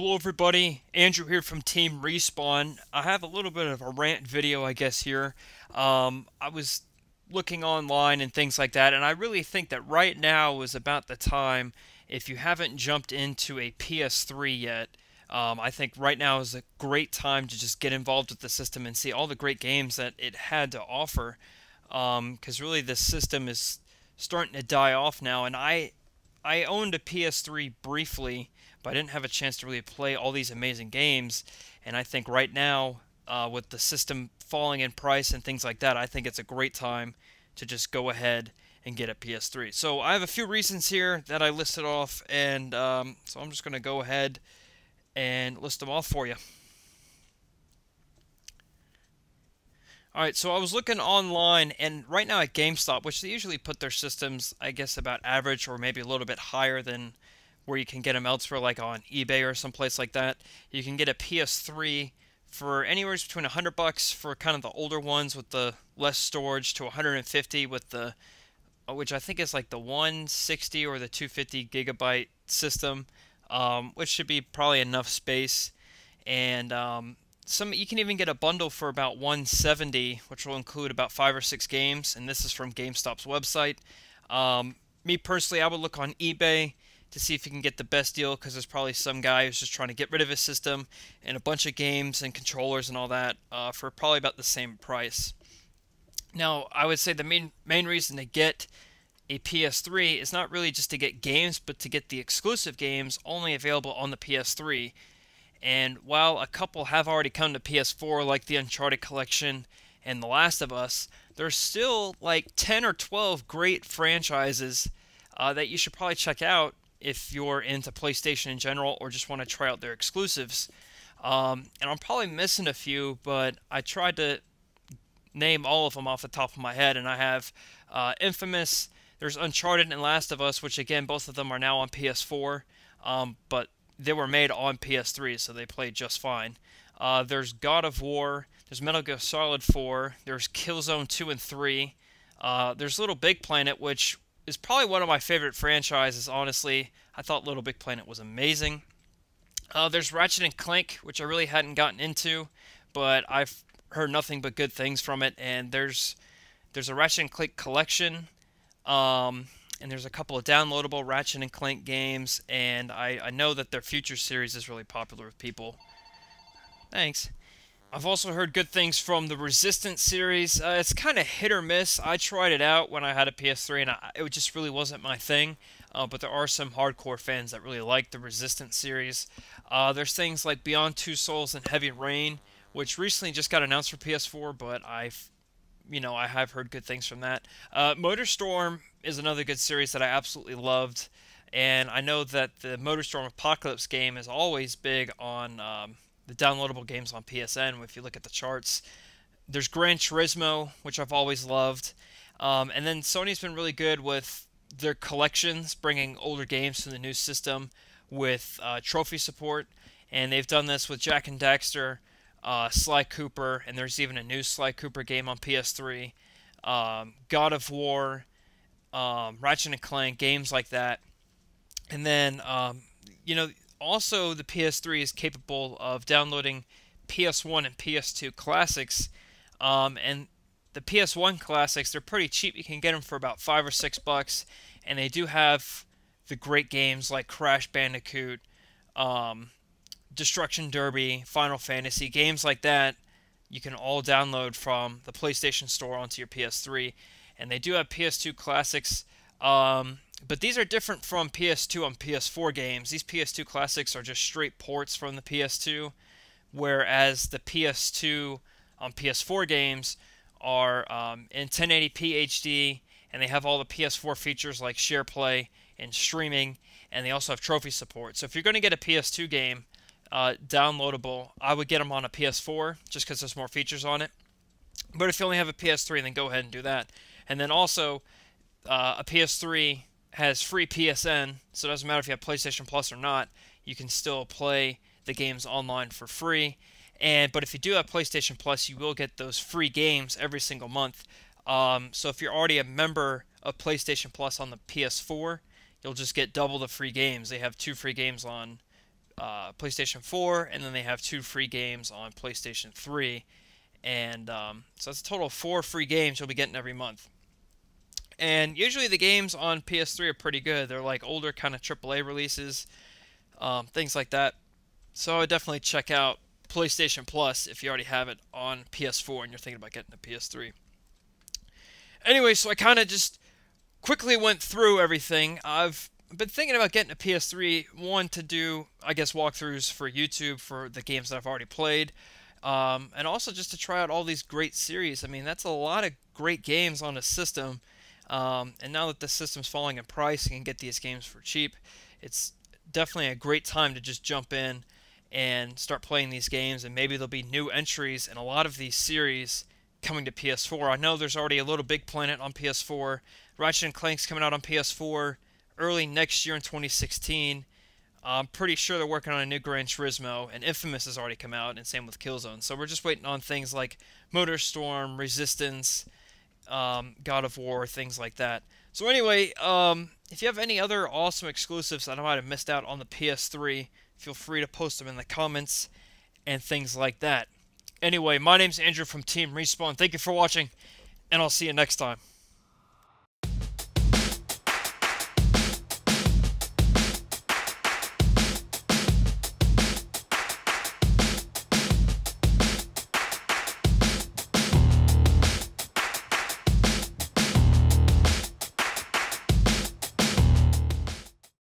Hello everybody, Andrew here from TeamRespawn. I have a little bit of a rant video, I guess, here. I was looking online and things like that, and I really think that right now is about the time, if you haven't jumped into a PS3 yet, I think right now is a great time to just get involved with the system and see all the great games that it had to offer. Because really this system is starting to die off now, and I owned a PS3 briefly, but I didn't have a chance to really play all these amazing games. And I think right now, with the system falling in price and things like that, I think it's a great time to just go ahead and get a PS3. So I have a few reasons here that I listed off, and so I'm just going to go ahead and list them off for you. Alright, so I was looking online, and right now at GameStop, which they usually put their systems, I guess, about average or maybe a little bit higher than where you can get them elsewhere, like on eBay or someplace like that. You can get a PS3 for anywhere between $100 for kind of the older ones with the less storage to $150 with the, which I think is like the 160 or the 250 gigabyte system, which should be probably enough space. And you can even get a bundle for about $170, which will include about 5 or 6 games, and this is from GameStop's website. Me personally, I would look on eBay to see if you can get the best deal, because there's probably some guy who's just trying to get rid of his system and a bunch of games and controllers and all that for probably about the same price. Now, I would say the main reason to get a PS3 is not really just to get games, but to get the exclusive games only available on the PS3. And while a couple have already come to PS4, like the Uncharted collection and The Last of Us, there's still like 10 or 12 great franchises that you should probably check out if you're into PlayStation in general or just want to try out their exclusives. And I'm probably missing a few, but I tried to name all of them off the top of my head, and I have Infamous, there's Uncharted and Last of Us, which again, both of them are now on PS4, but they were made on PS3, so they played just fine. There's God of War, there's Metal Gear Solid 4, there's Killzone 2 and 3, there's Little Big Planet, which is probably one of my favorite franchises, honestly. I thought Little Big Planet was amazing. There's Ratchet and Clank, which I really hadn't gotten into, but I've heard nothing but good things from it. And there's a Ratchet and Clank collection, and there's a couple of downloadable Ratchet and Clank games, and I know that their Future series is really popular with people. Thanks. I've also heard good things from the Resistance series. It's kind of hit or miss. I tried it out when I had a PS3, and it just really wasn't my thing. But there are some hardcore fans that really like the Resistance series. There's things like Beyond Two Souls and Heavy Rain, which recently just got announced for PS4, but I have heard good things from that. MotorStorm is another good series that I absolutely loved, and I know that the MotorStorm Apocalypse game is always big on the downloadable games on PSN. If you look at the charts, there's Gran Turismo, which I've always loved, and then Sony's been really good with their collections, bringing older games to the new system with trophy support, and they've done this with Jak and Daxter, Sly Cooper, and there's even a new Sly Cooper game on PS3, God of War, Ratchet and Clank, games like that. And then, also the PS3 is capable of downloading PS1 and PS2 Classics, and the PS1 Classics, they're pretty cheap. You can get them for about $5 or $6, and they do have the great games like Crash Bandicoot, Destruction Derby, Final Fantasy, games like that. You can all download from the PlayStation Store onto your PS3, and they do have PS2 Classics. But these are different from PS2 on PS4 games. These PS2 Classics are just straight ports from the PS2, whereas the PS2 on PS4 games are in 1080p HD, and they have all the PS4 features like SharePlay and streaming, and they also have trophy support. So if you're going to get a PS2 game downloadable, I would get them on a PS4 just because there's more features on it. But if you only have a PS3, then go ahead and do that. And then also, a PS3 has free PSN, so it doesn't matter if you have PlayStation Plus or not, you can still play the games online for free. But if you do have PlayStation Plus, you will get those free games every single month. So if you're already a member of PlayStation Plus on the PS4, you'll just get double the free games. They have 2 free games on PlayStation 4, and then they have 2 free games on PlayStation 3. And so it's a total of 4 free games you'll be getting every month. And usually the games on PS3 are pretty good. They're like older kind of AAA releases, things like that. So I would definitely check out PlayStation Plus if you already have it on PS4 and you're thinking about getting a PS3. Anyway, so I kind of just quickly went through everything. I've been thinking about getting a PS3, one to do, I guess, walkthroughs for YouTube for the games that I've already played, and also just to try out all these great series. I mean, that's a lot of great games on the system, and now that the system's falling in price, you can get these games for cheap. It's definitely a great time to just jump in and start playing these games, and maybe there'll be new entries in a lot of these series coming to PS4. I know there's already a Little Big Planet on PS4. Ratchet & Clank's coming out on PS4 early next year in 2016. I'm pretty sure they're working on a new Gran Turismo, and Infamous has already come out, and same with Killzone. So we're just waiting on things like Motorstorm, Resistance, God of War, things like that. So anyway, if you have any other awesome exclusives that I might have missed out on the PS3, feel free to post them in the comments and things like that. Anyway, my name's Andrew from TeamRespawn. Thank you for watching, and I'll see you next time.